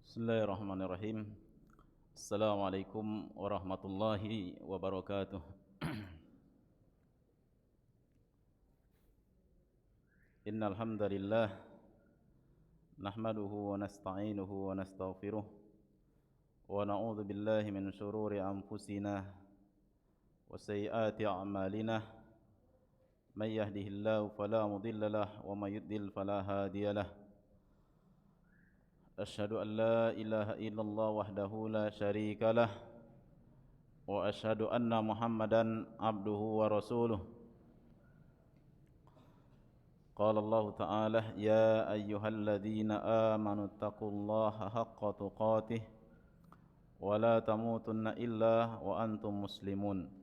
Bismillahirrahmanirrahim. Assalamualaikum warahmatullahi wabarakatuh. Innal hamdalillah nahmaduhu wa nasta'inuhu wa nastaghfiruh wa na'udzu billahi min shururi anfusina wa sayyiati a'malina. May yahdihillahu fala mudilla lahu wa may yudlil fala hadiya lahu. Asyhadu an la ilaha illallah wahdahu la syarika lah wa asyhadu anna Muhammadan abduhu wa rasuluh. Qala Allah Ta'ala ya ayyuhalladzina amanu taqullaha haqqa tuqatih wa la tamutunna illa wa antum muslimun.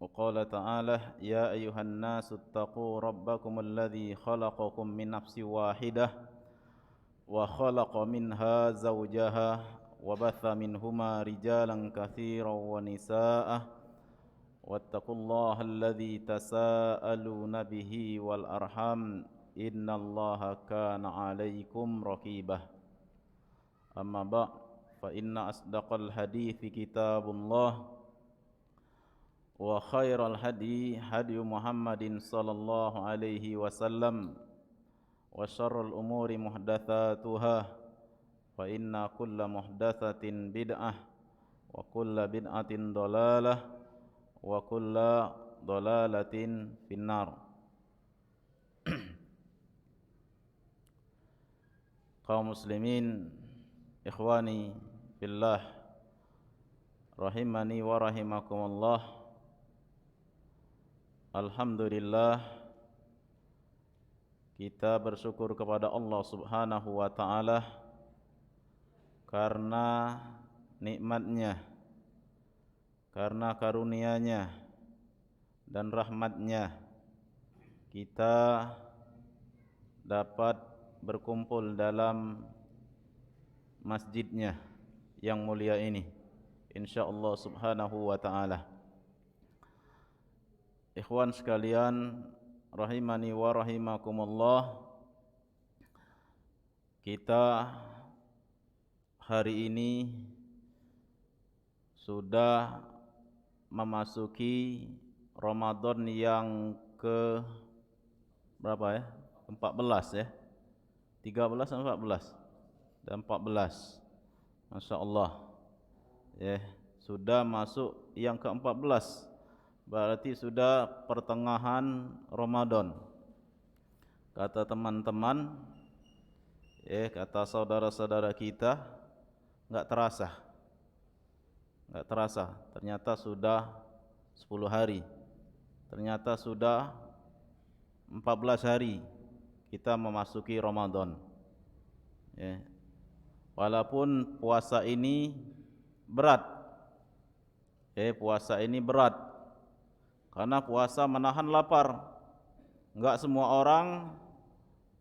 وقال تعالى يا أيها الناس اتقوا ربكم الذي خلقكم من نفس واحدة وخلق منها زوجها وبث منهما رجالا كثيرا ونساء واتقوا الله الذي تساءلون به والأرحام إن الله كان عليكم رقيبا. أما بعد فإن أصدق الحديث كتاب الله wa khairal hadi hadi Muhammadin sallallahu alaihi wasallam wa syarrul umuri muhdatsatuha fa inna kulla muhdatsatin bid'ah wa kulla bid'atin dhalalah wa kulla dhalalatin finnar. Kaum muslimin, ikhwani fillah, rahimani wa rahimakumullah. Alhamdulillah, kita bersyukur kepada Allah Subhanahu wa ta'ala karena nikmatnya, karena karunia-Nya dan rahmat-Nya kita dapat berkumpul dalam masjid-Nya yang mulia ini, insyaallah Subhanahu wa ta'ala. Ikhwan sekalian, rahimani wa rahimakumullah, kita hari ini sudah memasuki Ramadan yang ke berapa ya? 14 ya? 13 atau 14? Dan 14. Masya Allah. Ya, sudah masuk yang ke-14. Berarti sudah pertengahan Ramadan. Kata teman-teman, kata saudara-saudara kita, enggak terasa. Enggak terasa. Ternyata sudah 10 hari. Ternyata sudah 14 hari kita memasuki Ramadan. Walaupun puasa ini berat. Puasa ini berat. Karena puasa menahan lapar. Enggak semua orang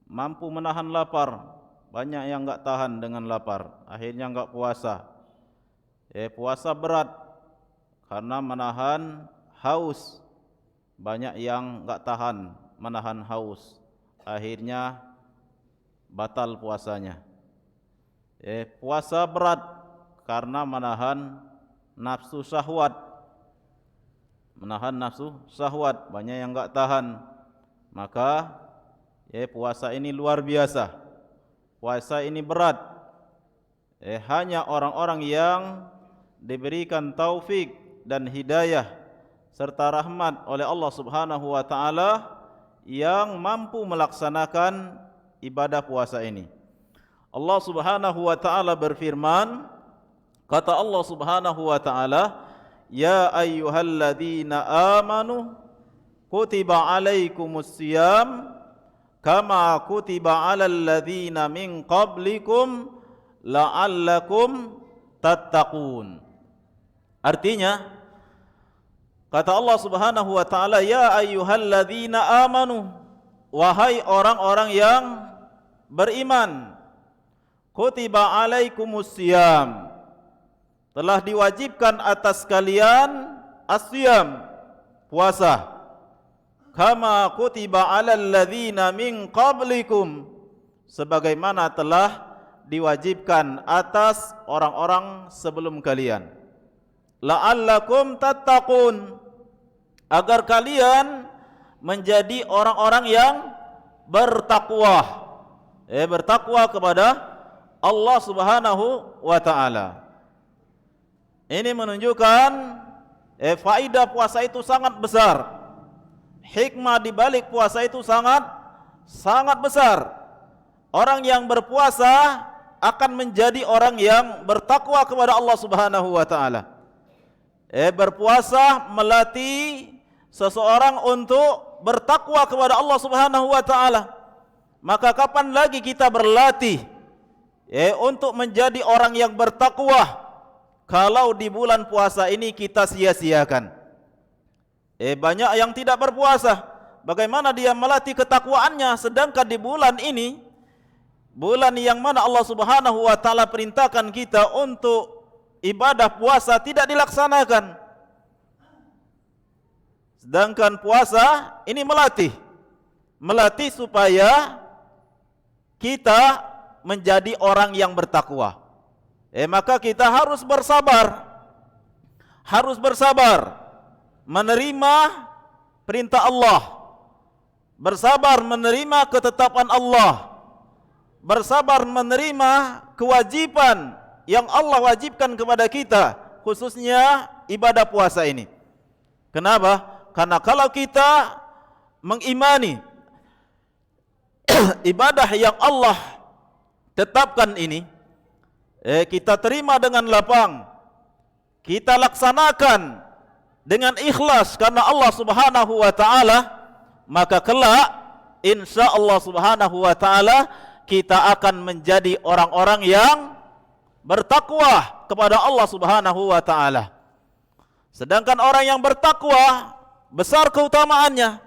mampu menahan lapar. Banyak yang enggak tahan dengan lapar, akhirnya enggak puasa. Puasa berat karena menahan haus. Banyak yang enggak tahan menahan haus, akhirnya batal puasanya. Puasa berat karena menahan nafsu syahwat. Menahan nafsu syahwat, banyak yang enggak tahan. Maka puasa ini luar biasa. Puasa ini berat. Hanya orang-orang yang diberikan taufik dan hidayah serta rahmat oleh Allah Subhanahu wa ta'ala yang mampu melaksanakan ibadah puasa ini. Allah Subhanahu wa ta'ala berfirman, kata Allah Subhanahu wa ta'ala, ya ayyuhalladzina amanu kutiba alaikumus siyam kama kutiba alal ladzina min qablikum la'allakum tattaqun. Artinya, kata Allah Subhanahu wa ta'ala, ya ayyuhalladzina amanu, wahai orang-orang yang beriman, kutiba alaikumus siyam, telah diwajibkan atas kalian as-siyam, puasa, kama kutiba alal ladzina min qablikum, sebagaimana telah diwajibkan atas orang-orang sebelum kalian. La'allakum tattaqun, agar kalian menjadi orang-orang yang bertakwa. Bertakwa kepada Allah Subhanahu wa taala. Ini menunjukkan faedah puasa itu sangat besar. Hikmah di balik puasa itu sangat besar. Orang yang berpuasa akan menjadi orang yang bertakwa kepada Allah Subhanahu wa taala. Berpuasa melatih seseorang untuk bertakwa kepada Allah Subhanahu wa taala. Maka kapan lagi kita berlatih untuk menjadi orang yang bertakwa kalau di bulan puasa ini kita sia-siakan? Banyak yang tidak berpuasa, bagaimana dia melatih ketakwaannya, sedangkan di bulan ini, bulan yang mana Allah Subhanahu wa taala perintahkan kita untuk ibadah puasa tidak dilaksanakan. Sedangkan puasa ini melatih supaya kita menjadi orang yang bertakwa. Maka kita harus bersabar menerima perintah Allah, bersabar menerima ketetapan Allah, bersabar menerima kewajiban yang Allah wajibkan kepada kita, khususnya ibadah puasa ini. Kenapa? Karena kalau kita mengimani ibadah yang Allah tetapkan ini, kita terima dengan lapang, kita laksanakan dengan ikhlas karena Allah Subhanahu wa taala, maka kelak insya Allah Subhanahu wa taala kita akan menjadi orang-orang yang bertakwa kepada Allah Subhanahu wa taala. Sedangkan orang yang bertakwa besar keutamaannya.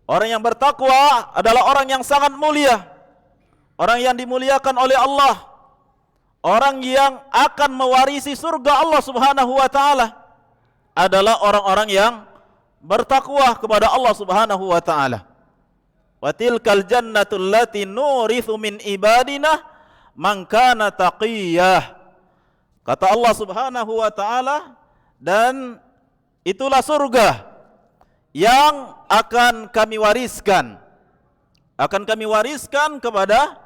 Orang yang bertakwa adalah orang yang sangat mulia, orang yang dimuliakan oleh Allah, orang yang akan mewarisi surga Allah Subhanahu wa taala adalah orang-orang yang bertakwa kepada Allah Subhanahu wa taala. Wa tilkal jannatul lati nurithu min ibadina man kana taqiyah. Kata Allah Subhanahu wa taala, dan itulah surga yang akan kami wariskan. Akan kami wariskan kepada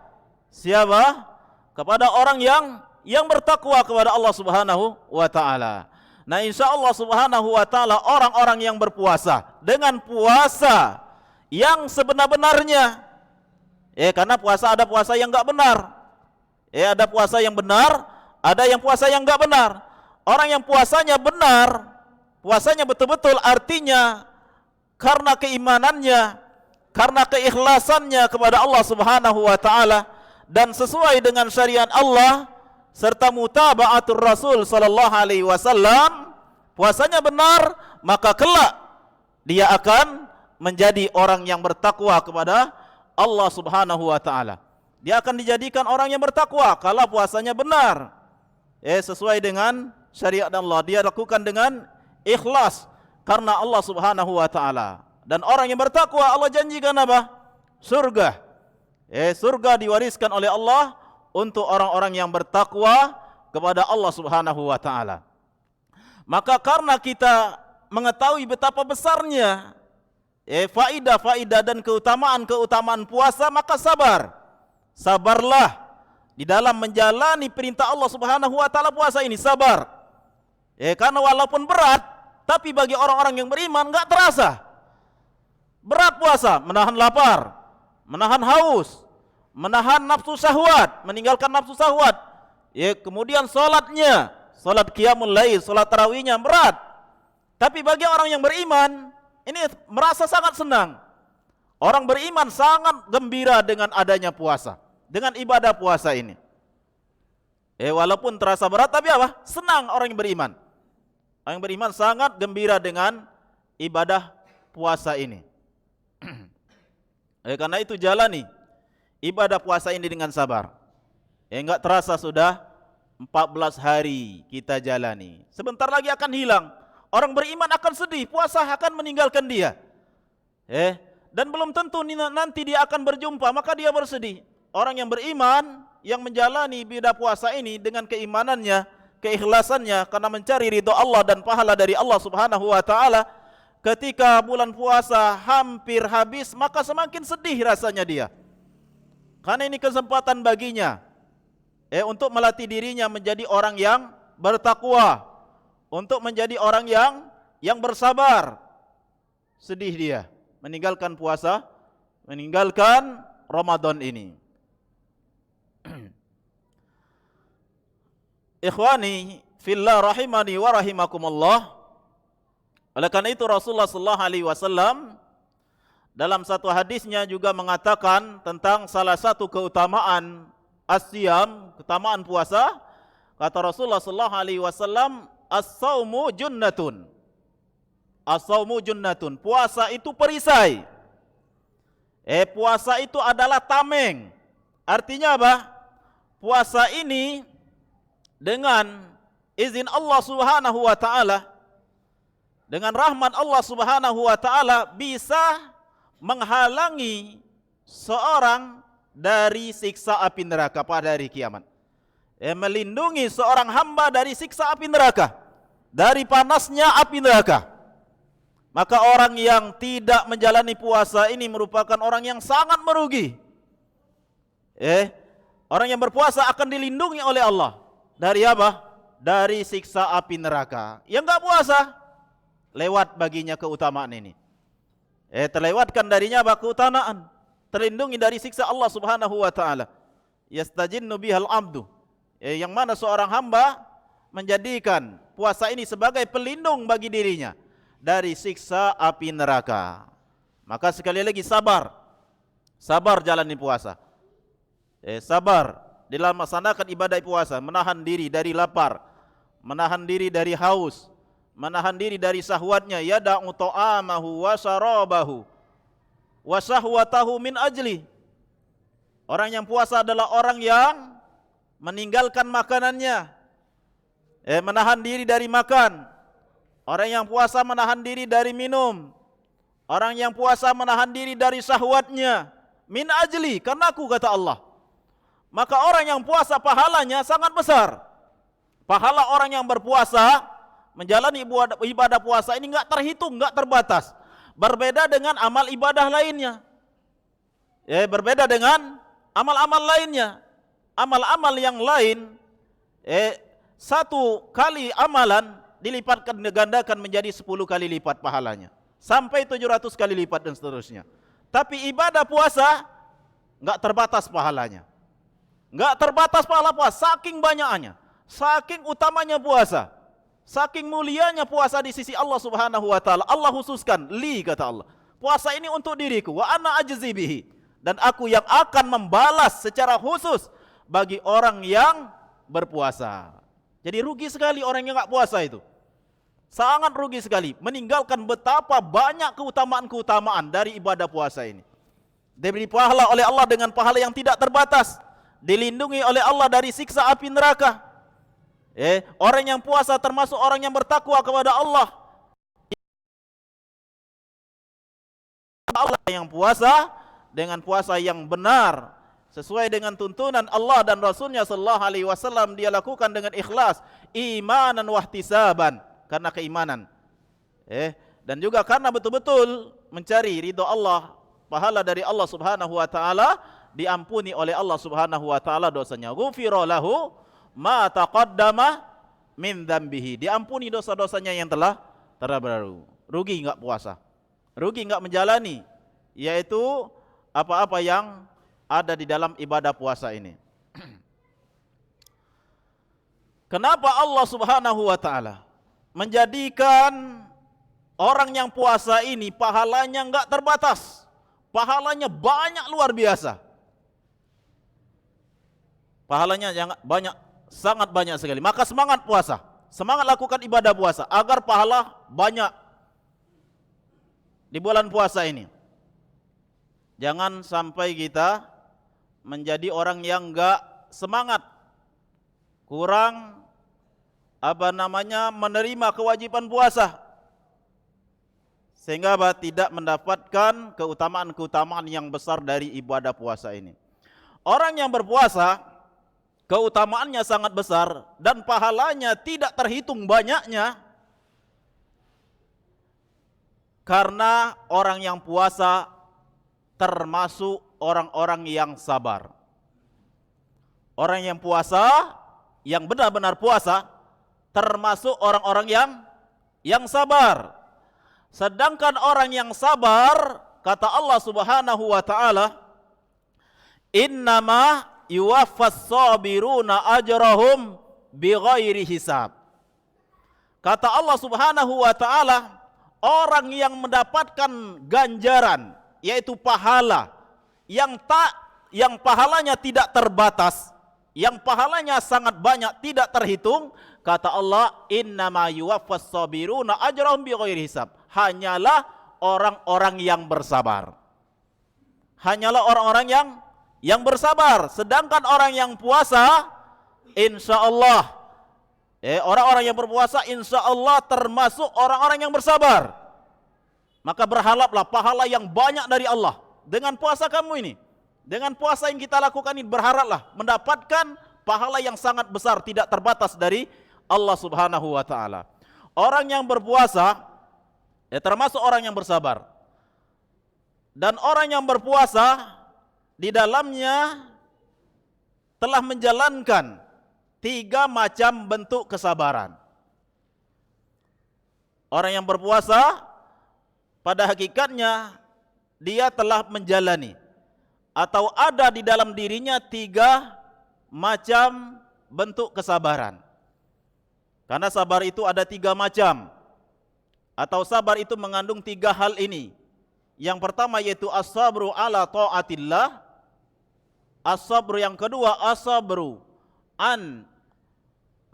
siapa? Kepada orang yang bertakwa kepada Allah Subhanahu wa taala. Nah, insyaallah Subhanahu wa taala orang-orang yang berpuasa dengan puasa yang sebenar-benarnya. Karena puasa ada puasa yang enggak benar. Ada puasa yang benar, ada yang puasa yang enggak benar. Orang yang puasanya benar, puasanya betul-betul artinya karena keimanannya, karena keikhlasannya kepada Allah Subhanahu wa taala dan sesuai dengan syariat Allah serta mutaba'atur Rasul sallallahu alaihi wasallam, puasanya benar, maka kelak dia akan menjadi orang yang bertakwa kepada Allah Subhanahu wa taala. Dia akan dijadikan orang yang bertakwa kalau puasanya benar. Sesuai dengan syariat Allah, dia lakukan dengan ikhlas karena Allah Subhanahu wa taala. Dan orang yang bertakwa Allah janjikan apa? Surga. Surga diwariskan oleh Allah untuk orang-orang yang bertakwa kepada Allah Subhanahu wa taala. Maka karena kita mengetahui betapa besarnya faidah-faidah dan keutamaan-keutamaan puasa, maka sabarlah di dalam menjalani perintah Allah Subhanahu wa taala. Puasa ini sabar. Karena walaupun berat, tapi bagi orang-orang yang beriman enggak terasa. Berat puasa, menahan lapar, menahan haus, menahan nafsu syahwat, meninggalkan nafsu syahwat. Kemudian salatnya, salat qiyamul lail, salat tarawihnya berat. Tapi bagi orang yang beriman, ini merasa sangat senang. Orang beriman sangat gembira dengan adanya puasa, dengan ibadah puasa ini. Walaupun terasa berat, tapi apa? Senang orang yang beriman. Orang yang beriman sangat gembira dengan ibadah puasa ini. Karena itu jalani ibadah puasa ini dengan sabar. Enggak terasa sudah 14 hari kita jalani. Sebentar lagi akan hilang. Orang beriman akan sedih, puasa akan meninggalkan dia. Dan belum tentu nanti dia akan berjumpa, maka dia bersedih. Orang yang beriman yang menjalani ibadah puasa ini dengan keimanannya, keikhlasannya karena mencari ridha Allah dan pahala dari Allah Subhanahu wa taala, ketika bulan puasa hampir habis maka semakin sedih rasanya dia. Karena ini kesempatan baginya untuk melatih dirinya menjadi orang yang bertakwa, untuk menjadi orang yang bersabar. Sedih dia meninggalkan puasa, meninggalkan Ramadan ini. Ikhwani fillah rahimani wa rahimakumullah. Oleh karena itu Rasulullah sallallahu alaihi wasallam dalam satu hadisnya juga mengatakan tentang salah satu keutamaan as-siyam, keutamaan puasa. Kata Rasulullah sallallahu alaihi wasallam, as-saumu junnatun. As-saumu junnatun. Puasa itu perisai. Puasa itu adalah tameng. Artinya apa? Puasa ini dengan izin Allah Subhanahu wa taala, dengan rahmat Allah Subhanahu wa taala bisa menghalangi seorang dari siksa api neraka pada hari kiamat. Melindungi seorang hamba dari siksa api neraka, dari panasnya api neraka. Maka orang yang tidak menjalani puasa ini merupakan orang yang sangat merugi. Orang yang berpuasa akan dilindungi oleh Allah dari apa? Dari siksa api neraka. Yang enggak puasa, lewat baginya keutamaan ini. Terlewatkan darinya apa? Keutamaan. Terlindungi dari siksa Allah Subhanahu wa taala. Yastajinnu bihal abdu. Yang mana seorang hamba menjadikan puasa ini sebagai pelindung bagi dirinya dari siksa api neraka. Maka sekali lagi sabar. Sabar jalani puasa. Sabar dalam melaksanakan ibadah puasa, menahan diri dari lapar, menahan diri dari haus, menahan diri dari syahwatnya, yada'u ta'amahu wa syarabahu wa syahwatahu min ajli. Orang yang puasa adalah orang yang meninggalkan makanannya, menahan diri dari makan. Orang yang puasa menahan diri dari minum. Orang yang puasa menahan diri dari syahwatnya, min ajli, karena aku, kata Allah. Maka orang yang puasa pahalanya sangat besar. Pahala orang yang berpuasa menjalani ibadah puasa ini enggak terhitung, enggak terbatas. Berbeda dengan amal ibadah lainnya. Berbeda dengan amal-amal lainnya. Amal-amal yang lain, satu kali amalan dilipatkan, digandakan menjadi 10 kali lipat pahalanya. Sampai 700 kali lipat dan seterusnya. Tapi ibadah puasa enggak terbatas pahalanya. Enggak terbatas pahala puasa, saking banyaknya, saking utamanya puasa, saking mulianya puasa di sisi Allah Subhanahu wa taala. Allah khususkan, li, kata Allah, puasa ini untuk diriku, wa ana ajzi bihi, dan aku yang akan membalas secara khusus bagi orang yang berpuasa. Jadi rugi sekali orang yang enggak puasa itu. Sangat rugi sekali, meninggalkan betapa banyak keutamaan-keutamaan dari ibadah puasa ini. Diberi pahala oleh Allah dengan pahala yang tidak terbatas. Dilindungi oleh Allah dari siksa api neraka. Orang yang puasa termasuk orang yang bertakwa kepada Allah. Allah yang puasa dengan puasa yang benar, sesuai dengan tuntunan Allah dan Rasulnya sallallahu alaihi wasallam, dia lakukan dengan ikhlas, imanan wahtisaban, karena keimanan. Dan juga karena betul-betul mencari ridha Allah, pahala dari Allah Subhanahu wa taala, diampuni oleh Allah Subhanahu wa taala dosanya. Ghufira lahu ma taqaddama min dzambihi. Diampuni dosa-dosanya yang telah terlalu. Rugi enggak puasa. Rugi enggak menjalani yaitu apa-apa yang ada di dalam ibadah puasa ini. Kenapa Allah Subhanahu wa taala menjadikan orang yang puasa ini pahalanya enggak terbatas? Pahalanya banyak, luar biasa. Pahalanya banyak, sangat banyak sekali. Maka semangat puasa, semangat lakukan ibadah puasa agar pahala banyak di bulan puasa ini. Jangan sampai kita menjadi orang yang enggak semangat, kurang menerima kewajiban puasa, sehingga tidak mendapatkan keutamaan-keutamaan yang besar dari ibadah puasa ini. Orang yang berpuasa keutamaannya sangat besar dan pahalanya tidak terhitung banyaknya, karena orang yang puasa termasuk orang-orang yang sabar. Orang yang puasa, yang benar-benar puasa, termasuk orang-orang yang sabar. Sedangkan orang yang sabar, kata Allah Subhanahu wa taala, innama yuwaffas sabiruna ajrahum bighairi hisab. Kata Allah Subhanahu wa taala, orang yang mendapatkan ganjaran, yaitu pahala yang pahalanya tidak terbatas, yang pahalanya sangat banyak, tidak terhitung, kata Allah, innama yuwaffas sabiruna ajrahum bighairi hisab. Hanyalah orang-orang yang bersabar. Hanyalah orang-orang yang bersabar. Sedangkan orang yang puasa, insya Allah, orang-orang yang berpuasa insya Allah termasuk orang-orang yang bersabar. Maka berharaplah pahala yang banyak dari Allah dengan puasa kamu ini. Dengan puasa yang kita lakukan ini, berharaplah mendapatkan pahala yang sangat besar, tidak terbatas dari Allah Subhanahu wa taala. Orang yang berpuasa termasuk orang yang bersabar. Dan orang yang berpuasa di dalamnya telah menjalankan 3 macam bentuk kesabaran. Orang yang berpuasa pada hakikatnya dia telah menjalani atau ada di dalam dirinya 3 macam bentuk kesabaran. Karena sabar itu ada 3 macam, atau sabar itu mengandung 3 hal ini. Yang pertama yaitu as-sabru ala ta'atillah. As-sabru yang kedua, as-sabru an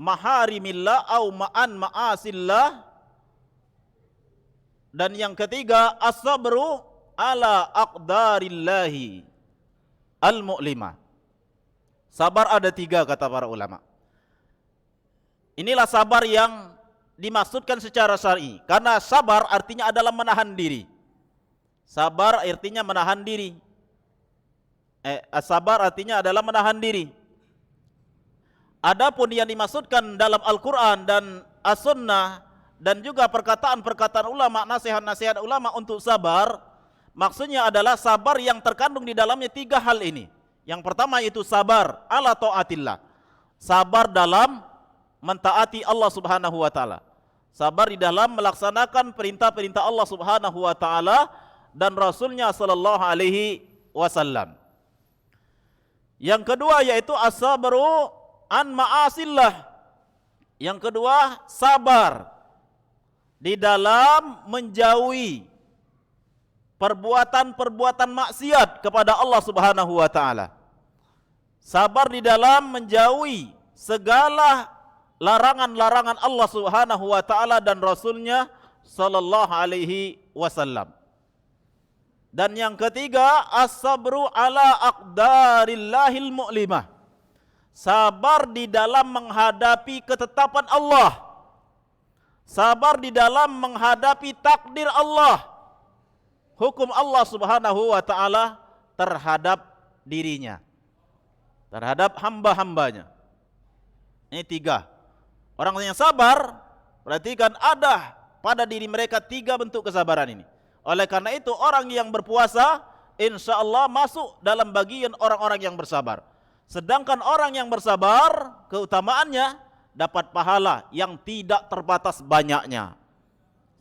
maharimillah au ma'an ma'asillah. Dan yang ketiga, as-sabru ala aqdarillahi al-mu'limah. Sabar ada 3 kata para ulama. Inilah sabar yang dimaksudkan secara syar'i. Karena sabar artinya adalah menahan diri. Sabar artinya menahan diri. Sabar artinya adalah menahan diri. Adapun yang dimaksudkan dalam Al-Quran dan As-Sunnah dan juga perkataan-perkataan ulama, nasihat-nasihat ulama untuk sabar, maksudnya adalah sabar yang terkandung di dalamnya 3 hal ini. Yang pertama yaitu sabar ala ta'atillah. Sabar dalam mentaati Allah Subhanahu wa taala. Sabar di dalam melaksanakan perintah-perintah Allah Subhanahu wa taala dan Rasulnya sallallahu alaihi wasallam. Yang kedua yaitu as-sabru an ma'asillah. Yang kedua, sabar di dalam menjauhi perbuatan-perbuatan maksiat kepada Allah Subhanahu wa taala. Sabar di dalam menjauhi segala larangan-larangan Allah Subhanahu wa taala dan Rasulnya sallallahu alaihi wasallam. Dan yang ketiga, as-sabru ala aqdarillahil mu'limah. Sabar di dalam menghadapi ketetapan Allah. Sabar di dalam menghadapi takdir Allah. Hukum Allah Subhanahu wa taala terhadap dirinya, terhadap hamba-hambanya. Ini 3. Orang yang sabar, perhatikan ada pada diri mereka 3 bentuk kesabaran ini. Oleh karena itu orang yang berpuasa insya Allah masuk dalam bagian orang-orang yang bersabar. Sedangkan orang yang bersabar keutamaannya dapat pahala yang tidak terbatas banyaknya.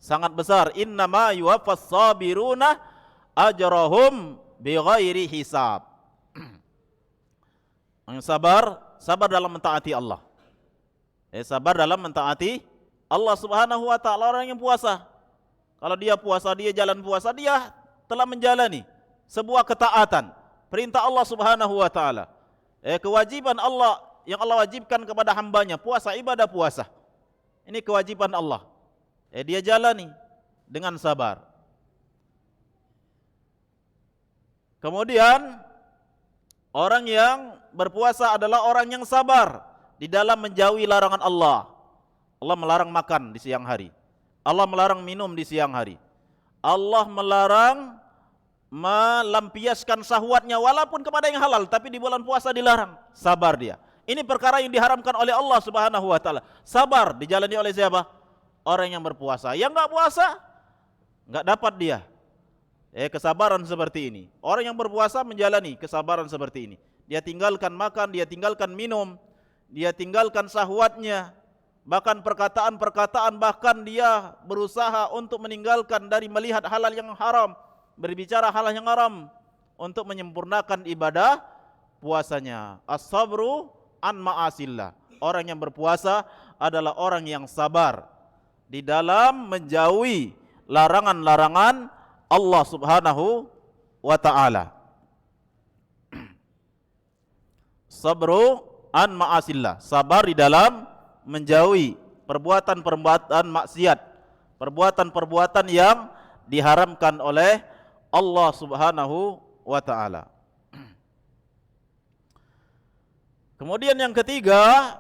Sangat besar. Innama yuwaffas sabiruna ajrahum bighairi hisab. Yang sabar dalam mentaati Allah. Sabar dalam mentaati Allah Subhanahu wa taala. Orang yang puasa, kalau dia puasa, dia jalan puasa, dia telah menjalani sebuah ketaatan perintah Allah Subhanahu wa taala. Kewajiban Allah yang Allah wajibkan kepada hambanya, puasa, ibadah puasa. Ini kewajiban Allah. Dia jalani dengan sabar. Kemudian orang yang berpuasa adalah orang yang sabar di dalam menjauhi larangan Allah. Allah melarang makan di siang hari. Allah melarang minum di siang hari. Allah melarang melampiaskan syahwatnya walaupun kepada yang halal, tapi di bulan puasa dilarang. Sabar dia. Ini perkara yang diharamkan oleh Allah Subhanahu wa taala. Sabar dijalani oleh siapa? Orang yang berpuasa. Yang enggak puasa enggak dapat dia kesabaran seperti ini. Orang yang berpuasa menjalani kesabaran seperti ini. Dia tinggalkan makan, dia tinggalkan minum, dia tinggalkan syahwatnya, bahkan perkataan-perkataan, bahkan dia berusaha untuk meninggalkan dari melihat halal yang haram, berbicara halal yang haram untuk menyempurnakan ibadah puasanya. As-sabru an ma'asillah. Orang yang berpuasa adalah orang yang sabar di dalam menjauhi larangan-larangan Allah Subhanahu wa ta'ala. Sabru an ma'asillah, sabar di dalam menjauhi perbuatan-perbuatan maksiat, perbuatan-perbuatan yang diharamkan oleh Allah Subhanahu wa ta'ala. Kemudian yang ketiga,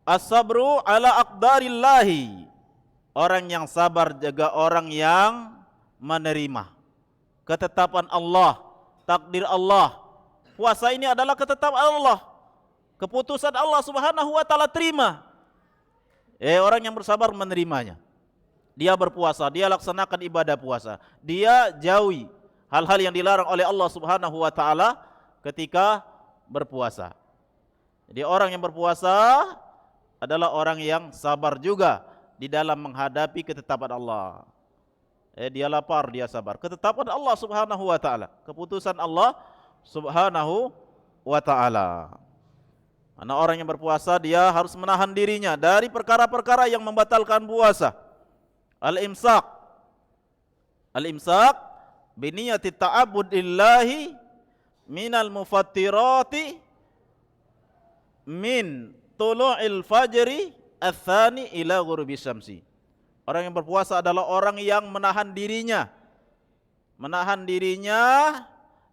as-sabru ala aqdarillahi. Orang yang sabar juga orang yang menerima ketetapan Allah, takdir Allah. Puasa ini adalah ketetapan Allah, keputusan Allah Subhanahu wa ta'ala, terima. Orang yang bersabar menerimanya. Dia berpuasa, dia laksanakan ibadah puasa, dia jauhi hal-hal yang dilarang oleh Allah Subhanahu wa ta'ala ketika berpuasa. Jadi orang yang berpuasa adalah orang yang sabar juga di dalam menghadapi ketetapan Allah. Dia lapar, dia sabar. Ketetapan Allah Subhanahu wa ta'ala, keputusan Allah Subhanahu wa ta'ala. Karena orang yang berpuasa dia harus menahan dirinya dari perkara-perkara yang membatalkan puasa. Al-imsak. Al-imsak biniyati ta'abbud lillahi minal mufattirati min tulu'il fajri ats-tsani ila ghurubi syamsi. Orang yang berpuasa adalah orang yang menahan dirinya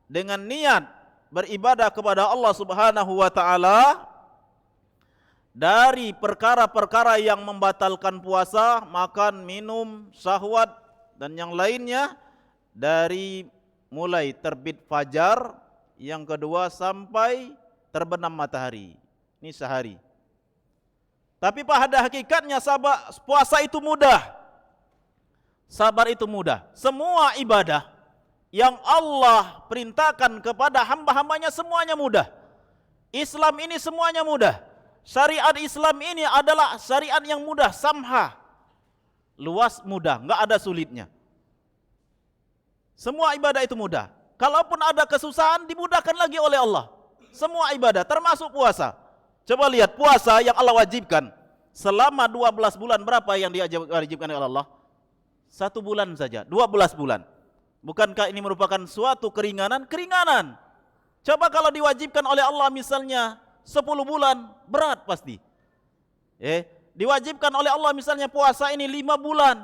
dengan niat beribadah kepada Allah Subhanahu wa ta'ala dari perkara-perkara yang membatalkan puasa, makan, minum, syahwat dan yang lainnya, dari mulai terbit fajar, yang kedua sampai terbenam matahari. Ini sehari. Tapi pada hakikatnya puasa itu mudah. Sabar itu mudah. Semua ibadah yang Allah perintahkan kepada hamba-hambanya semuanya mudah. Islam ini semuanya mudah. Syariat Islam ini adalah syariat yang mudah, samha, luas, mudah, enggak ada sulitnya. Semua ibadah itu mudah. Kalaupun ada kesusahan, dimudahkan lagi oleh Allah. Semua ibadah termasuk puasa. Coba lihat puasa yang Allah wajibkan selama 12 bulan, berapa yang diwajibkan oleh Allah? 1 bulan saja, 12 bulan. Bukankah ini merupakan suatu keringanan? Keringanan. Coba kalau diwajibkan oleh Allah misalnya 10 bulan, berat pasti. Diwajibkan oleh Allah misalnya puasa ini 5 bulan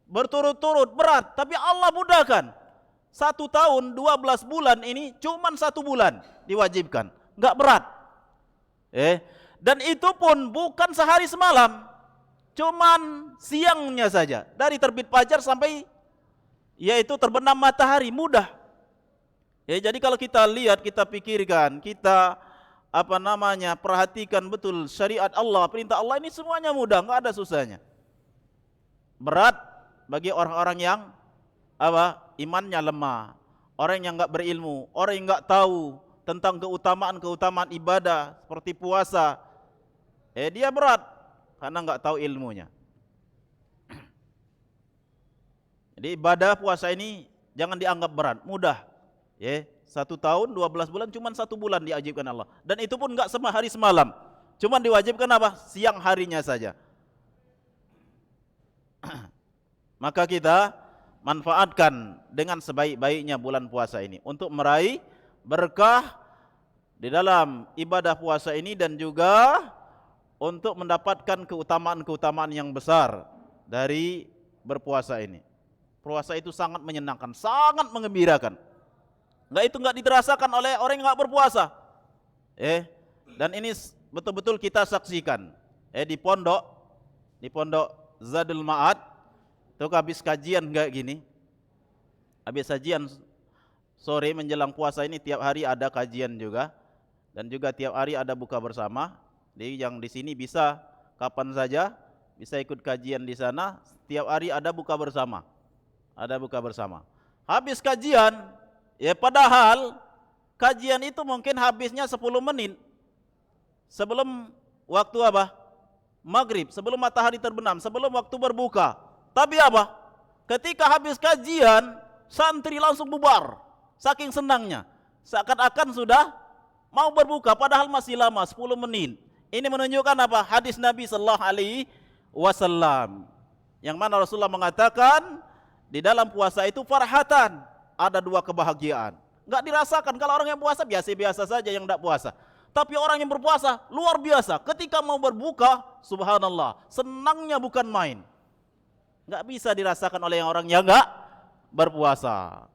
berturut-turut, berat. Tapi Allah mudahkan. 1 tahun 12 bulan ini cuman 1 bulan diwajibkan, enggak berat. Dan itu pun bukan sehari semalam, cuman siangnya saja, dari terbit fajar sampai yaitu terbenam matahari, mudah. Jadi kalau kita lihat, kita pikirkan, kita perhatikan betul syariat Allah, perintah Allah ini semuanya mudah, enggak ada susahnya. Berat bagi orang-orang yang imannya lemah, orang yang enggak berilmu, orang yang enggak tahu tentang keutamaan-keutamaan ibadah seperti puasa. Dia berat karena enggak tahu ilmunya. Jadi ibadah puasa ini jangan dianggap berat, mudah. 1 tahun 12 bulan cuma 1 bulan diwajibkan Allah. Dan itu pun enggak hari semalam. Cuma diwajibkan siang harinya saja. Maka kita manfaatkan dengan sebaik-baiknya bulan puasa ini untuk meraih berkah di dalam ibadah puasa ini dan juga untuk mendapatkan keutamaan-keutamaan yang besar dari berpuasa ini. Puasa itu sangat menyenangkan, sangat menggembirakan. Enggak dirasakan oleh orang yang enggak berpuasa. Dan ini betul-betul kita saksikan. Di pondok Zadul Ma'ad, itu habis kajian kayak gini. Habis kajian sore menjelang puasa ini tiap hari ada kajian juga, dan juga tiap hari ada buka bersama. Jadi yang di sini bisa kapan saja bisa ikut kajian di sana. Tiap hari ada buka bersama. Ada buka bersama. Habis kajian, ya padahal kajian itu mungkin habisnya 10 menit sebelum waktu apa? Maghrib, sebelum matahari terbenam, sebelum waktu berbuka. Tapi apa? Ketika habis kajian, santri langsung bubar. Saking senangnya. Seakan-akan sudah mau berbuka, padahal masih lama, 10 menit. Ini menunjukkan apa? Hadis Nabi sallallahu alaihi wasallam. Yang mana Rasulullah mengatakan, di dalam puasa itu farhatan. Ada 2 kebahagiaan. Enggak dirasakan kalau orang yang puasa biasa-biasa saja yang tidak puasa. Tapi orang yang berpuasa luar biasa. Ketika mau berbuka, subhanallah, senangnya bukan main. Enggak bisa dirasakan oleh orang yang enggak berpuasa.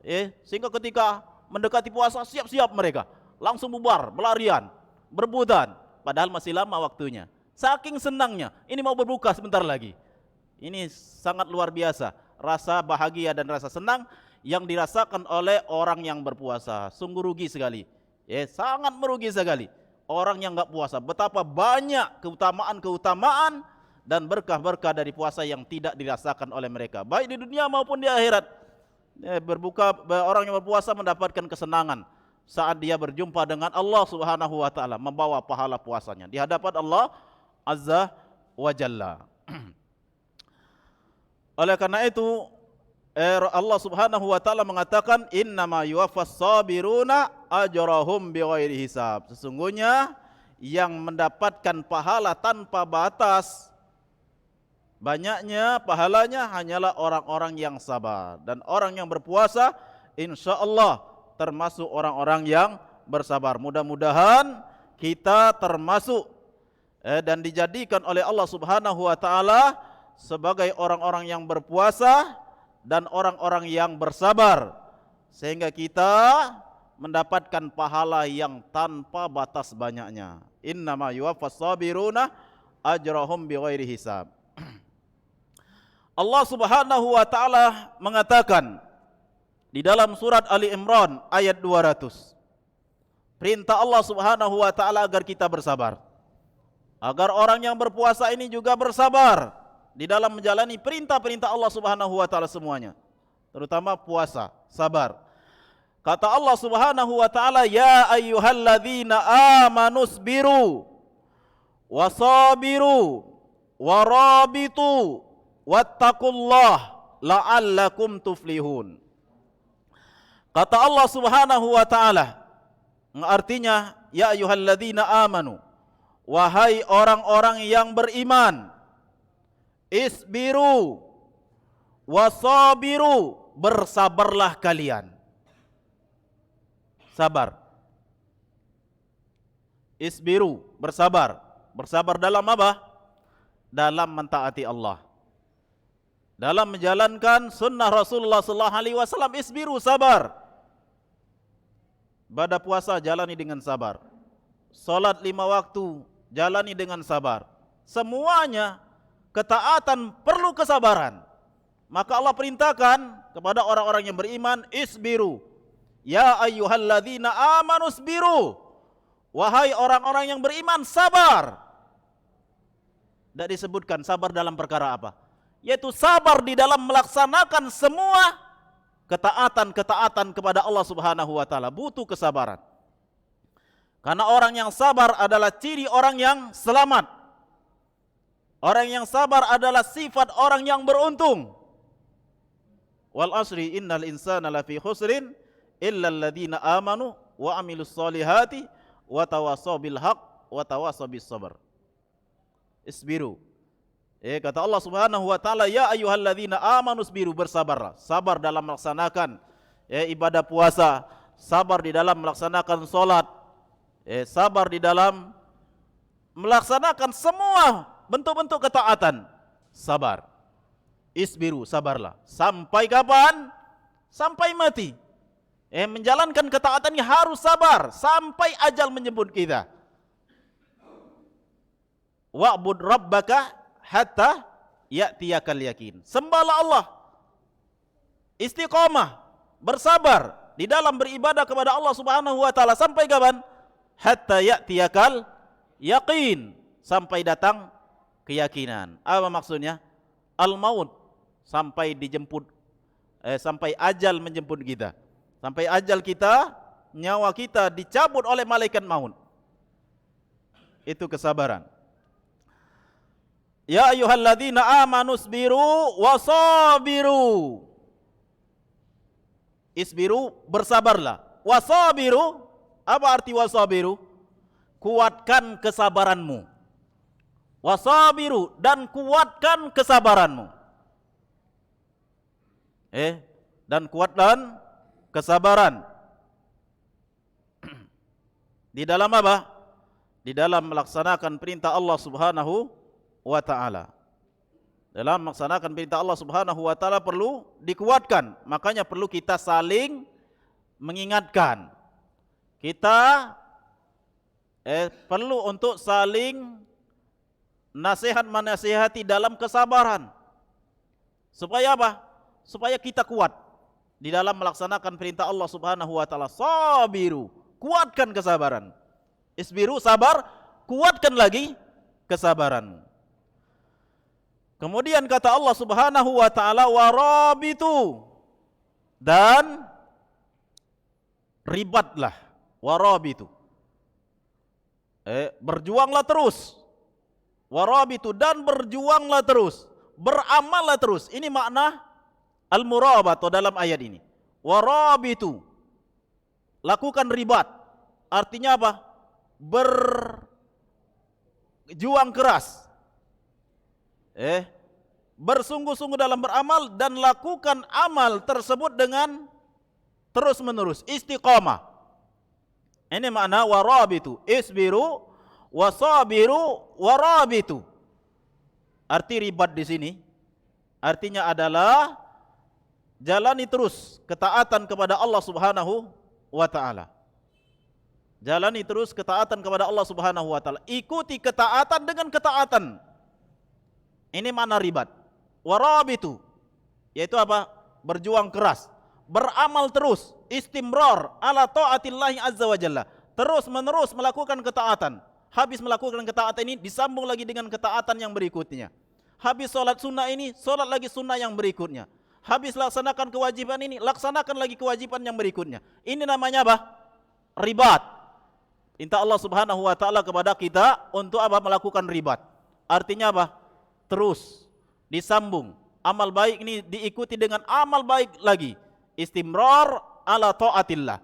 Sehingga ketika mendekati puasa, siap-siap mereka. Langsung bubar, berlarian, berebutan. Padahal masih lama waktunya. Saking senangnya, ini mau berbuka sebentar lagi. Ini sangat luar biasa. Rasa bahagia dan rasa senang yang dirasakan oleh orang yang berpuasa. Sungguh rugi sekali. Sangat merugi sekali. Orang yang enggak puasa. Betapa banyak keutamaan-keutamaan dan berkah-berkah dari puasa yang tidak dirasakan oleh mereka. Baik di dunia maupun di akhirat. Berbuka, orang yang berpuasa mendapatkan kesenangan saat dia berjumpa dengan Allah Subhanahu wa taala, membawa pahala puasanya di hadapan Allah Azza wa Jalla. Oleh karena itu Allah Subhanahu wa taala mengatakan, innama yuwaffas sabiruna ajrahum bighairi hisab. Sesungguhnya yang mendapatkan pahala tanpa batas, banyaknya pahalanya hanyalah orang-orang yang sabar. Dan orang yang berpuasa insyaallah termasuk orang-orang yang bersabar. Mudah-mudahan kita termasuk dan dijadikan oleh Allah Subhanahu wa taala sebagai orang-orang yang berpuasa dan orang-orang yang bersabar, sehingga kita mendapatkan pahala yang tanpa batas banyaknya. Innama yuwaffas sabiruna ajrahum bighairi hisab. Allah Subhanahu wa taala mengatakan di dalam surat Ali Imran ayat 200. Perintah Allah Subhanahu wa taala agar kita bersabar. Agar orang yang berpuasa ini juga bersabar di dalam menjalani perintah-perintah Allah Subhanahu wa taala semuanya. Terutama puasa, sabar. Kata Allah Subhanahu wa taala, ya ayyuhalladzina amanu sabiru wasabiru warabitu wattaqullah la'allakum tuflihun. Kata Allah Subhanahu wa taala, artinya ya ayyuhalladzina amanu, wahai orang-orang yang beriman, isbiru wasabiru, bersabarlah kalian. Sabar. Isbiru, bersabar. Bersabar dalam apa? Dalam mentaati Allah. Dalam menjalankan sunnah Rasulullah sallallahu alaihi wasallam, isbiru, sabar. Ibadah puasa jalani dengan sabar. Salat 5 waktu jalani dengan sabar. Semuanya ketaatan perlu kesabaran. Maka Allah perintahkan kepada orang-orang yang beriman, isbiru. Ya ayyuhalladzina amanu isbiru. Wahai orang-orang yang beriman, sabar. Tidak disebutkan sabar dalam perkara apa, yaitu sabar di dalam melaksanakan semua ketaatan-ketaatan kepada Allah Subhanahu wa taala. Butuh kesabaran. Karena orang yang sabar adalah ciri orang yang selamat. Orang yang sabar adalah sifat orang yang beruntung. Wal asri innal insana lafi khusrin illa alladhina amanu wa amilus solihati wa tawasaw bil haq wa tawasaw bis sabr. Isbiru. Kata Allah Subhanahu wa taala, ya ayyuhalladzina amanu isbiru, bersabarlah. Sabar dalam melaksanakan ibadah puasa, sabar di dalam melaksanakan salat, sabar di dalam melaksanakan semua bentuk-bentuk ketaatan. Sabar. Isbiru, sabarlah. Sampai kapan? Sampai mati. Menjalankan ketaatan ini harus sabar sampai ajal menjemput kita. Wa'bud rabbaka hatta ya'tiyakal yakin. Sembahlah Allah. Istiqamah bersabar di dalam beribadah kepada Allah Subhanahu wa taala sampai kapan? Hatta ya'tiyakal yaqin, sampai datang keyakinan. Apa maksudnya? Al-maut, sampai dijemput, sampai ajal menjemput kita. Sampai ajal kita, nyawa kita dicabut oleh malaikat maut. Itu kesabaran. Ya ayyuhalladzina amanu isbiru wasabiru. Isbiru, bersabarlah. Wasabiru, apa arti wasabiru? Kuatkan kesabaranmu. Wasabiru, dan kuatkan kesabaranmu. Dan kuatkan kesabaran. Di dalam apa? Di dalam melaksanakan perintah Allah Subhanahu wa taala. Dalam melaksanakan perintah Allah Subhanahu wa taala perlu dikuatkan. Makanya perlu kita saling mengingatkan. Kita perlu untuk saling nasihat menasihati dalam kesabaran. Supaya apa? Supaya kita kuat di dalam melaksanakan perintah Allah Subhanahu wa taala. Sabiru, kuatkan kesabaran. Isbiru, sabar, kuatkan lagi kesabaranmu. Kemudian kata Allah Subhanahu wa taala, warabitu, dan ribatlah. Warabitu, berjuanglah terus. Warabitu, dan berjuanglah terus, beramallah terus. Ini makna al-murabah dalam ayat ini. Warabitu, lakukan ribat. Artinya apa? Berjuang keras. Bersungguh-sungguh dalam beramal, dan lakukan amal tersebut dengan terus-menerus, istiqamah. Ini makna warabitu. Isbiru wasabiru warabitu. Arti ribat di sini artinya adalah jalani terus ketaatan kepada Allah Subhanahu wa taala. Jalani terus ketaatan kepada Allah Subhanahu wa taala. Ikuti ketaatan dengan ketaatan. Ini makna ribat. Warabitu, yaitu apa? Berjuang keras, beramal terus, istimrar ala taatillahi azza wa jalla. Terus menerus melakukan ketaatan. Habis melakukan ketaatan ini, disambung lagi dengan ketaatan yang berikutnya. Habis solat sunnah ini, solat lagi sunnah yang berikutnya. Habis laksanakan kewajiban ini, laksanakan lagi kewajiban yang berikutnya. Ini namanya apa? Ribat. Minta Allah Subhanahu wa taala kepada kita untuk apa? Melakukan ribat. Artinya apa? Terus disambung. Amal baik ini diikuti dengan amal baik lagi. Istimrar ala taatillah.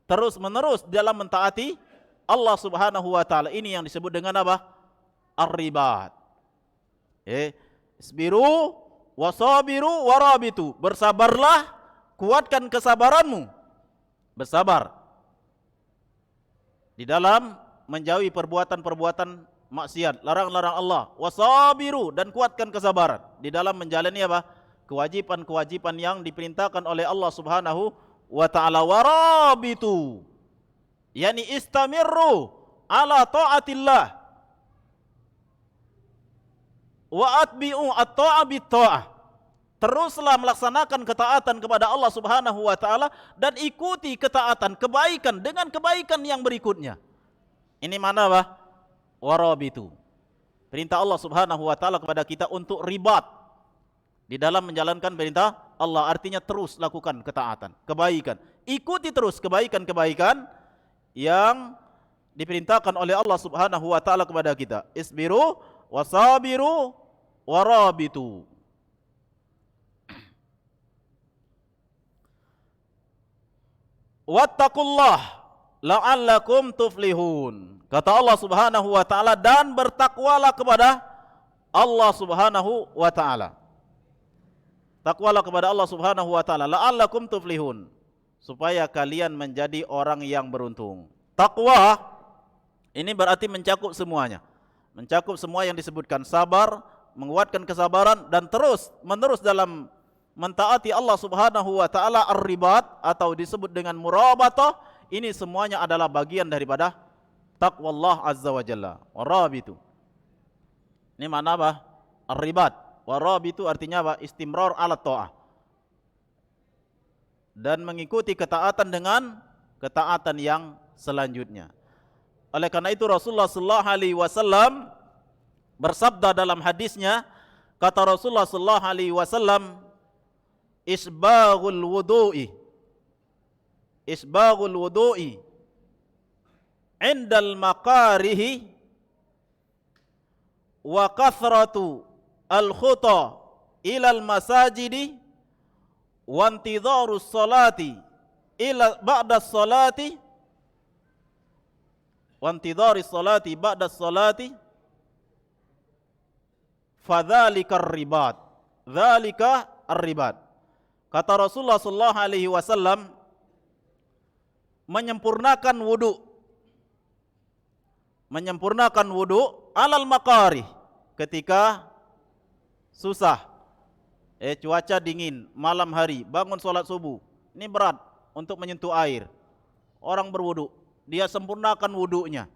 Terus menerus dalam mentaati Allah Subhanahu wa taala. Ini yang disebut dengan apa? Ar-ribat. Isbiru wasabiru warabitu. Bersabarlah, kuatkan kesabaranmu. Bersabar di dalam menjauhi perbuatan-perbuatan maksiat, larang-larang Allah. Wasabiru, dan kuatkan kesabaran di dalam menjalani apa? Kewajiban-kewajiban yang diperintahkan oleh Allah Subhanahu wa taala. Warabitu, yani istamirru ala taatillah wa atbi'u at-ta'a bit-ta'ah. Teruslah melaksanakan ketaatan kepada Allah Subhanahu wa taala, dan ikuti ketaatan, kebaikan dengan kebaikan yang berikutnya. Ini mana apa? Warabitu. Perintah Allah Subhanahu wa taala kepada kita untuk ribat di dalam menjalankan perintah Allah, artinya terus lakukan ketaatan, kebaikan. Ikuti terus kebaikan-kebaikan yang diperintahkan oleh Allah Subhanahu wa taala kepada kita. Isbiru wasabiru warabitu. Wattaqullah la'allakum tuflihun. Kata Allah Subhanahu wa taala, dan bertakwalah kepada Allah Subhanahu wa taala. Takwalah kepada Allah Subhanahu wa taala, la'allakum tuflihun, supaya kalian menjadi orang yang beruntung. Takwa ini berarti mencakup semuanya. Mencakup semua yang disebutkan, sabar, menguatkan kesabaran, dan terus menerus dalam mentaati Allah Subhanahu wa taala. Ar-ribat atau disebut dengan murabatah, ini semuanya adalah bagian daripada taqwa Allah azza wa jalla. Warabitu, ini mana apa? Ar-ribat. Warabitu artinya apa? Istimrar ala ta'ah. dan mengikuti ketaatan dengan ketaatan yang selanjutnya. Oleh karena itu Rasulullah sallallahu alaihi wasallam bersabda dalam hadisnya, kata Rasulullah sallallahu alaihi wasallam, isbaghul wudu'i indal makarihi wa kathratu al-khuta ilal masajidi wa intidharus salati ila ba'da salati wa intidharis salati ba'da salati fadzalika ar-ribat. Dzalika ar-ribat. Kata Rasulullah sallallahu alaihi wasallam, menyempurnakan wudu alal makarih, ketika susah, cuaca dingin, malam hari, bangun sholat subuh, ini berat untuk menyentuh air, orang berwudu, dia sempurnakan wudunya.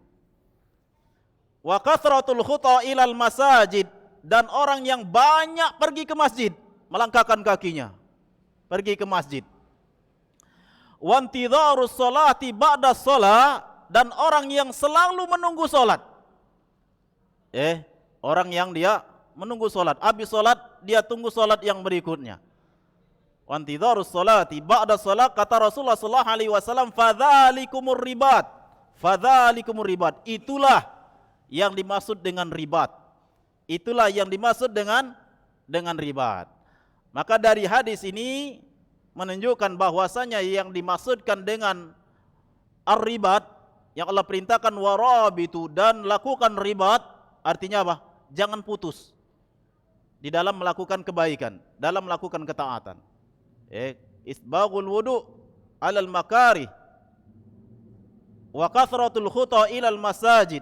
Wa kathratul khuta ilal masajid, dan orang yang banyak pergi ke masjid, melangkahkan kakinya, pergi ke masjid. Wa intidharus salati ba'da shalah, dan orang yang selalu menunggu solat. Orang yang dia menunggu solat, habis solat dia tunggu solat yang berikutnya. Wa intidharus salati ba'da salat, kata Rasulullah sallallahu alaihi wasallam, fadzalikumur ribat. Fadzalikumur ribat. Itulah yang dimaksud dengan ribat. Itulah yang dimaksud dengan ribat. Maka dari hadis ini menunjukkan bahwasanya yang dimaksudkan dengan ar-ribat, yang Allah perintahkan warabitu, dan lakukan ribat, artinya apa? Jangan putus di dalam melakukan kebaikan, dalam melakukan ketaatan. Isbaghul wudu alal makarih wa kathratul khuta ilal masajid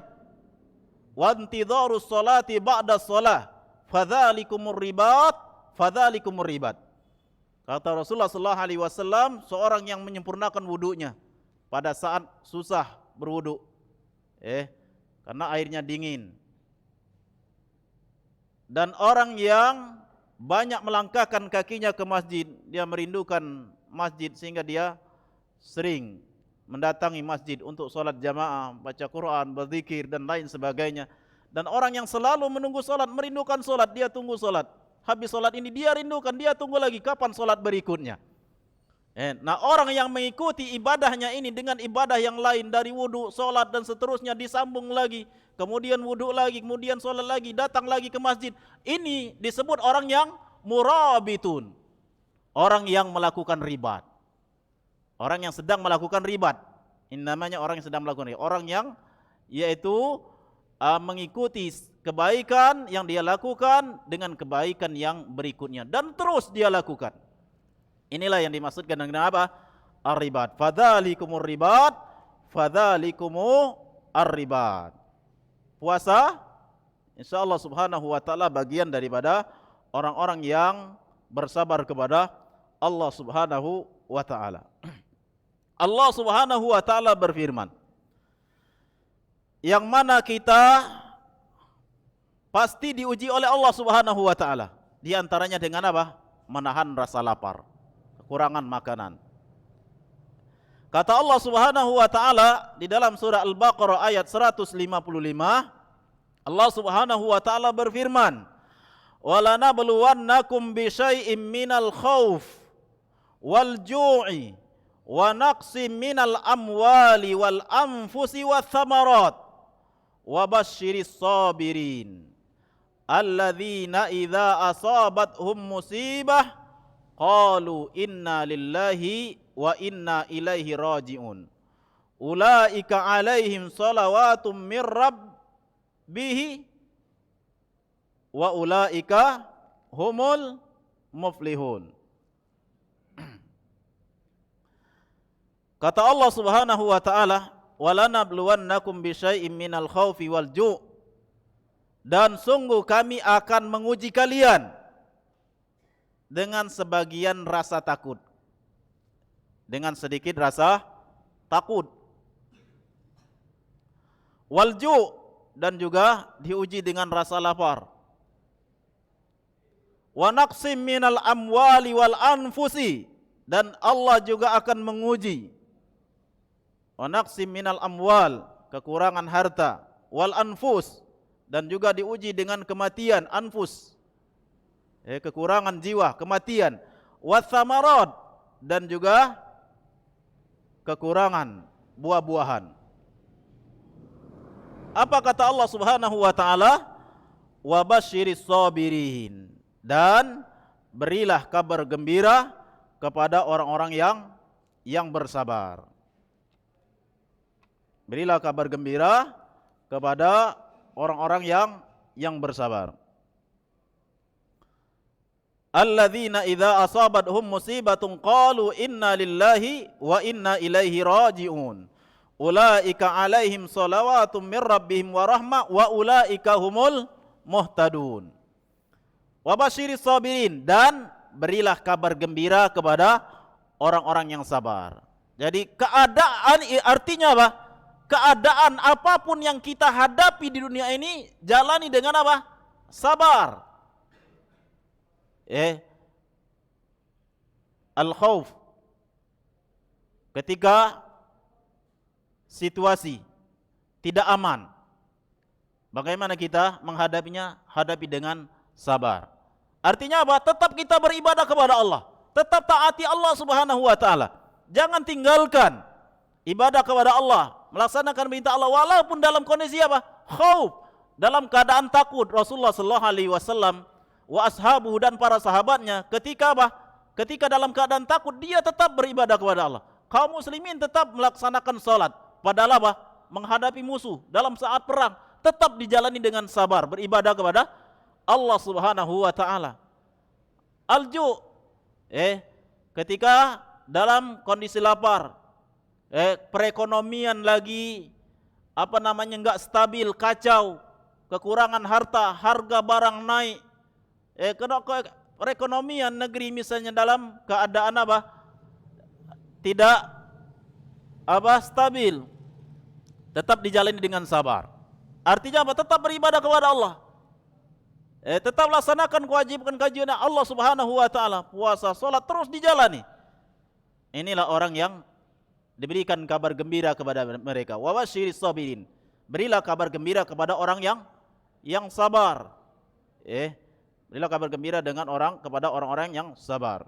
wa intidharus salati ba'da shalah fadzalikumur ribat. Fadzalikumur ribat. Kata Rasulullah sallallahu alaihi wasallam, seorang yang menyempurnakan wudunya pada saat susah berwudu, karena airnya dingin, dan orang yang banyak melangkahkan kakinya ke masjid, dia merindukan masjid sehingga dia sering mendatangi masjid untuk sholat jamaah, baca Quran, berzikir dan lain sebagainya. Dan orang yang selalu menunggu sholat, merindukan sholat, dia tunggu sholat. Habis sholat ini dia rindukan, dia tunggu lagi kapan sholat berikutnya. Nah, orang yang mengikuti ibadahnya ini dengan ibadah yang lain, dari wudu, sholat dan seterusnya, disambung lagi, kemudian wudu lagi, kemudian sholat lagi, datang lagi ke masjid, ini disebut orang yang murabitun, orang yang melakukan ribat, orang yang sedang melakukan ribat. Ini namanya orang yang sedang melakukan ribat, orang yang yaitu mengikuti kebaikan yang dia lakukan dengan kebaikan yang berikutnya, dan terus dia lakukan. Inilah yang dimaksudkan dengan apa? Ar-ribat. Fadzalikumur ribat, fadzalikumu ar-ribat. Puasa, insyaallah subhanahu wa ta'ala bagian daripada orang-orang yang bersabar kepada Allah subhanahu wa ta'ala. Allah subhanahu wa ta'ala berfirman, yang mana kita pasti diuji oleh Allah subhanahu wa ta'ala. Di antaranya dengan apa? Menahan rasa lapar, kekurangan makanan. Kata Allah subhanahu wa ta'ala di dalam surah Al-Baqarah ayat 155, Allah subhanahu wa ta'ala berfirman, وَلَنَبْلُوَنَّكُمْ بِشَيْءٍ مِّنَ الْخَوْفِ وَالْجُوعِ وَنَقْصٍ مِّنَ الْأَمْوَالِ وَالْأَنفُسِ وَالثَّمَرَاتِ وَبَشِّرِ الصَّابِرِينَ الَّذِينَ إِذَا أَصَابَتْهُمْ مُصِيبَةٌ قَالُوا إِنَّا لِلَّهِ وَإِنَّا إِلَيْهِ رَاجِعُونَ أُولَئِكَ عَلَيْهِمْ صَلَوَاتٌ مِّن رَّبِّهِمْ وَأُولَئِكَ هُمُ الْمُفْلِحُونَ. Kata Allah subhanahu wa ta'ala, وَلَنَبْلُوَنَّكُمْ بِشَيْءٍ مِّنَ الْخَوْفِ وَالْجُوعِ, dan sungguh kami akan menguji kalian dengan sebagian rasa takut, dengan sedikit rasa takut. Walju, dan juga diuji dengan rasa lapar. Wa naqsim minal amwali wal anfusi, dan Allah juga akan menguji. Wa naqsim minal amwal, kekurangan harta, wal anfus, dan juga diuji dengan kematian, anfus, kekurangan jiwa, kematian, wath thamarat, dan juga kekurangan buah-buahan. Apa kata Allah Subhanahu wa taala? Wa basyiris sabirin, dan berilah kabar gembira kepada orang-orang yang bersabar. Berilah kabar gembira kepada orang-orang yang bersabar. Alladzina idza asabathum musibatun qalu inna lillahi wa inna ilaihi raji'un. Ulaika alaihim salawatum mir rabbihim wa rahmah wa ulaika humul muhtadun. Wa basyiris sabirin, dan berilah kabar gembira kepada orang-orang yang sabar. Jadi keadaan artinya apa? Keadaan apapun yang kita hadapi di dunia ini, jalani dengan apa? Sabar. Al-khauf, ketika situasi tidak aman, bagaimana kita menghadapinya? Hadapi dengan sabar. Artinya apa? Tetap kita beribadah kepada Allah, tetap taati Allah Subhanahu wa taala. Jangan tinggalkan ibadah kepada Allah, melaksanakan perintah Allah walaupun dalam kondisi apa? Khauf, dalam keadaan takut. Rasulullah sallallahu alaihi wasallam wa ashabuhu, dan para sahabatnya ketika apa? Ketika dalam keadaan takut, dia tetap beribadah kepada Allah. Kaum muslimin tetap melaksanakan salat, padahal apa? Menghadapi musuh dalam saat perang, tetap dijalani dengan sabar, beribadah kepada Allah Subhanahu wa taala. Alju, ketika dalam kondisi lapar, perekonomian lagi enggak stabil, kacau, kekurangan harta, harga barang naik, perekonomian negeri misalnya dalam keadaan apa? Tidak stabil, tetap dijalani dengan sabar. Artinya apa? Tetap beribadah kepada Allah. Tetap laksanakan kewajiban Allah Subhanahu wa taala, puasa, salat terus dijalani. Inilah orang yang diberikan kabar gembira kepada mereka. Wa basyiris sabirin, berilah kabar gembira kepada orang yang sabar. Berilah kabar gembira kepada orang-orang yang sabar.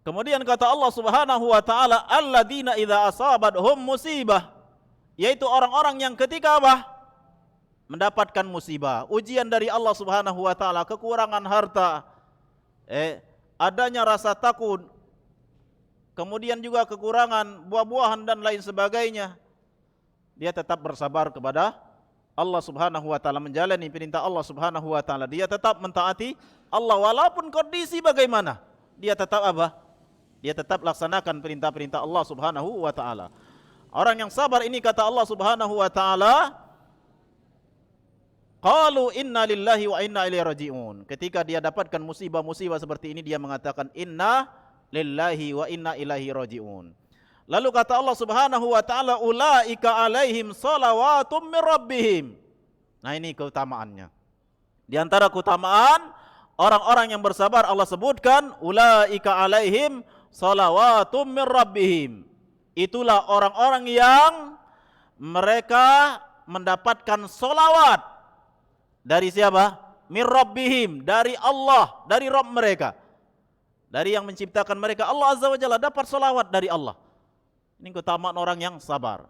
Kemudian kata Allah Subhanahu wa taala, alladzina idza asabathum musibah, yaitu orang-orang yang ketika apa? Mendapatkan musibah, ujian dari Allah Subhanahu wa taala, kekurangan harta, adanya rasa takut, kemudian juga kekurangan buah-buahan dan lain sebagainya, dia tetap bersabar kepada Allah Subhanahu wa taala, menjalani perintah Allah Subhanahu wa taala. Dia tetap mentaati Allah walaupun kondisi bagaimana. Dia tetap apa? Dia tetap laksanakan perintah-perintah Allah Subhanahu wa taala. Orang yang sabar ini kata Allah Subhanahu wa taala, qalu inna lillahi wa inna ilaihi raji'un. Ketika dia dapatkan musibah-musibah seperti ini, dia mengatakan inna lillahi wa inna ilaihi raji'un. Lalu kata Allah Subhanahu wa taala, ulaika alaihim salawatum mir rabbihim. Nah, ini keutamaannya. Di antara keutamaan orang-orang yang bersabar, Allah sebutkan ulaika alaihim salawatum mir rabbihim. Itulah orang-orang yang mereka mendapatkan salawat dari siapa? Mir rabbihim, dari Allah, dari Rabb mereka, dari yang menciptakan mereka. Allah Azza wa Jalla dapat salawat dari Allah. Ini keutamaan orang yang sabar,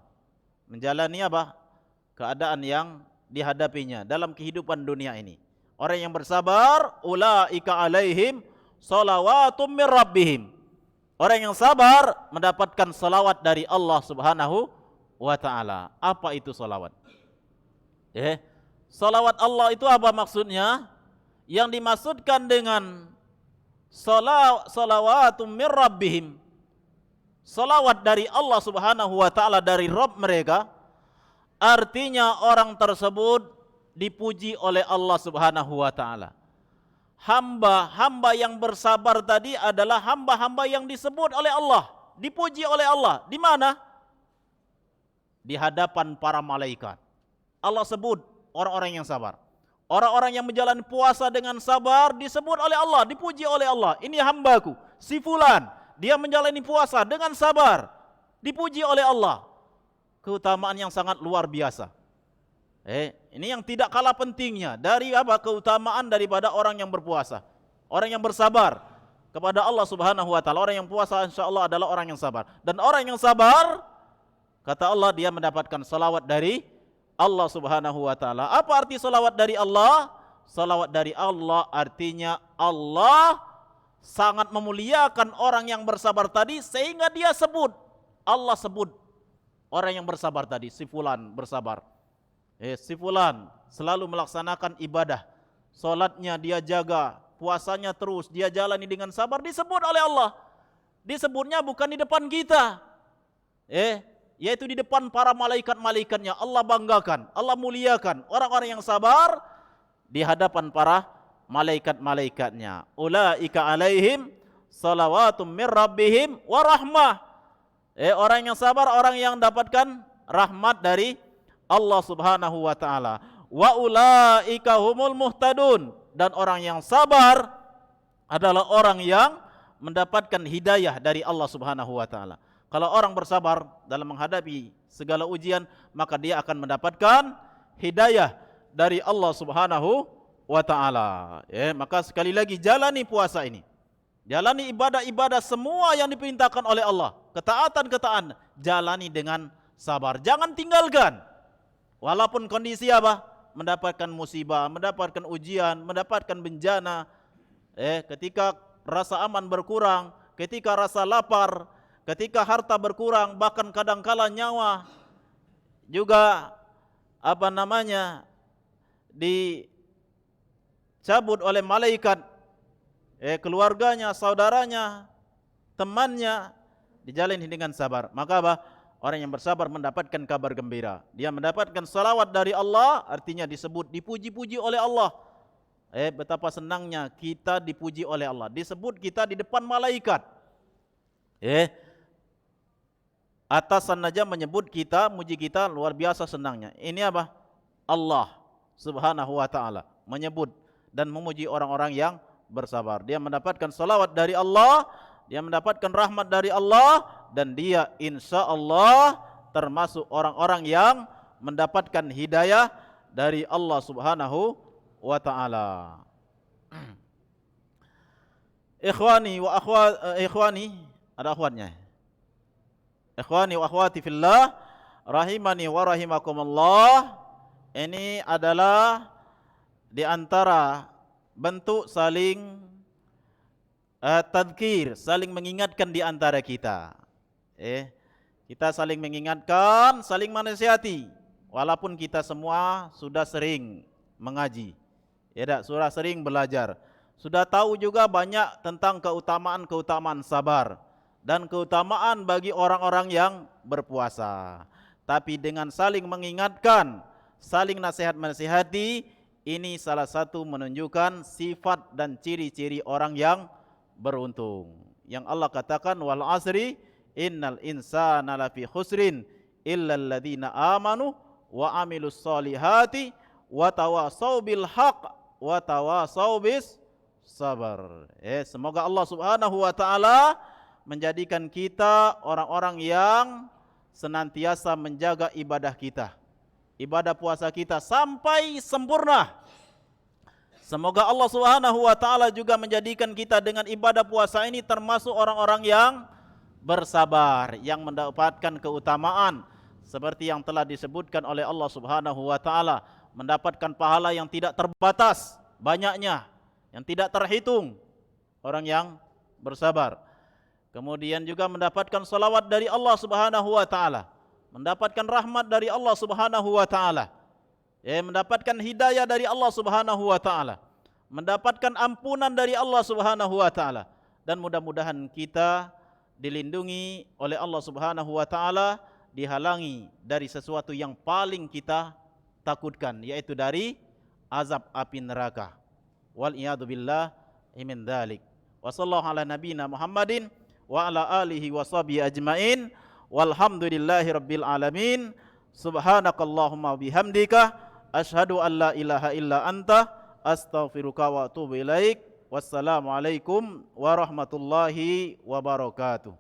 menjalani apa? Keadaan yang dihadapinya dalam kehidupan dunia ini. Orang yang bersabar, ulaika alaihim salawatum mir rabbihim. Orang yang sabar mendapatkan salawat dari Allah Subhanahu wa taala. Apa itu salawat? Salawat Allah itu apa maksudnya? Yang dimaksudkan dengan salawatum mir rabbihim, salawat dari Allah Subhanahu wa taala, dari Rabb mereka, artinya orang tersebut dipuji oleh Allah Subhanahu wa taala. Hamba-hamba yang bersabar tadi adalah hamba-hamba yang disebut oleh Allah, dipuji oleh Allah. Di mana? Di hadapan para malaikat. Allah sebut orang-orang yang sabar. Orang-orang yang menjalani puasa dengan sabar disebut oleh Allah, dipuji oleh Allah. Ini hambaku. si fulan, dia menjalani puasa dengan sabar, dipuji oleh Allah. Keutamaan yang sangat luar biasa. Ini yang tidak kalah pentingnya dari apa? Keutamaan daripada orang yang berpuasa, orang yang bersabar kepada Allah Subhanahu wa taala. Orang yang puasa insyaallah adalah orang yang sabar. Dan orang yang sabar, kata Allah, dia mendapatkan salawat dari Allah Subhanahu wa taala. Apa arti salawat dari Allah? Salawat dari Allah artinya Allah sangat memuliakan orang yang bersabar tadi, sehingga dia sebut, Allah sebut orang yang bersabar tadi, si fulan bersabar. Si fulan selalu melaksanakan ibadah, solatnya dia jaga, puasanya terus dia jalani dengan sabar, disebut oleh Allah. Disebutnya bukan di depan kita, yaitu di depan para malaikat-malaikatnya. Allah banggakan, Allah muliakan orang-orang yang sabar di hadapan para malaikat-malaikatnya. Ulaika alaihim salawatum mir rabbihim wa rahmah. Orang yang sabar, orang yang dapatkan rahmat dari Allah Subhanahu wa taala. Wa ulaika humul muhtadun, dan orang yang sabar adalah orang yang mendapatkan hidayah dari Allah Subhanahu wa taala. Kalau orang bersabar dalam menghadapi segala ujian, maka dia akan mendapatkan hidayah dari Allah Subhanahu wa taala. Maka sekali lagi, jalani puasa ini, jalani ibadah-ibadah semua yang diperintahkan oleh Allah, ketaatan-ketaatan, jalani dengan sabar. Jangan tinggalkan. Walaupun kondisi apa? Mendapatkan musibah, mendapatkan ujian, mendapatkan bencana. Ketika rasa aman berkurang, ketika rasa lapar, ketika harta berkurang, bahkan kadangkala nyawa juga dicabut oleh malaikat, keluarganya, saudaranya, temannya, dijalani dengan sabar. Maka apa? Orang yang bersabar mendapatkan kabar gembira. Dia mendapatkan salawat dari Allah, artinya disebut, dipuji-puji oleh Allah. Betapa senangnya kita dipuji oleh Allah. Disebut kita di depan malaikat. Atasan saja menyebut kita, muji kita, luar biasa senangnya. Ini apa? Allah Subhanahu wa taala menyebut dan memuji orang-orang yang bersabar. Dia mendapatkan salawat dari Allah, dia mendapatkan rahmat dari Allah, dan dia insya Allah termasuk orang-orang yang mendapatkan hidayah dari Allah Subhanahu wa taala. Ikhwani wa ikhwani, ada akhwatnya. Ikhwani wa akhwati fillah, rahimani wa rahimakumullah. Ini adalah di antara bentuk saling tadzkir, saling mengingatkan di antara kita. Kita saling mengingatkan, saling menasihati. Walaupun kita semua sudah sering mengaji, sudah sering belajar, sudah tahu juga banyak tentang keutamaan-keutamaan sabar dan keutamaan bagi orang-orang yang berpuasa. Tapi dengan saling mengingatkan, saling nasihat-menasihati, ini salah satu menunjukkan sifat dan ciri-ciri orang yang beruntung. Yang Allah katakan, wal asri innal insana lafi khusrin illa alladhina amanu wa amilus solihati wa tawasau bil haq wa tawasau bis sabar. Semoga Allah Subhanahu wa taala menjadikan kita orang-orang yang senantiasa menjaga ibadah kita, ibadah puasa kita sampai sempurna. Semoga Allah Subhanahu wa taala juga menjadikan kita dengan ibadah puasa ini termasuk orang-orang yang bersabar, yang mendapatkan keutamaan seperti yang telah disebutkan oleh Allah Subhanahu wa taala, mendapatkan pahala yang tidak terbatas banyaknya, yang tidak terhitung orang yang bersabar. Kemudian juga mendapatkan salawat dari Allah Subhanahu wa taala, mendapatkan rahmat dari Allah Subhanahu wa taala, mendapatkan hidayah dari Allah Subhanahu wa taala, mendapatkan ampunan dari Allah Subhanahu wa taala, dan mudah-mudahan kita dilindungi oleh Allah Subhanahu wa taala, dihalangi dari sesuatu yang paling kita takutkan, yaitu dari azab api neraka. Wal iyadu billah min dzalik. Wa sallallahu ala nabiyyina Muhammadin wa ala alihi wa sahbihi ajmain. Walhamdulillahi rabbil alamin. Subhanakallahumma bihamdika asyhadu an la ilaha illa anta astaghfiruka wa atubu ilaik. Wassalamualaikum warahmatullahi wabarakatuh.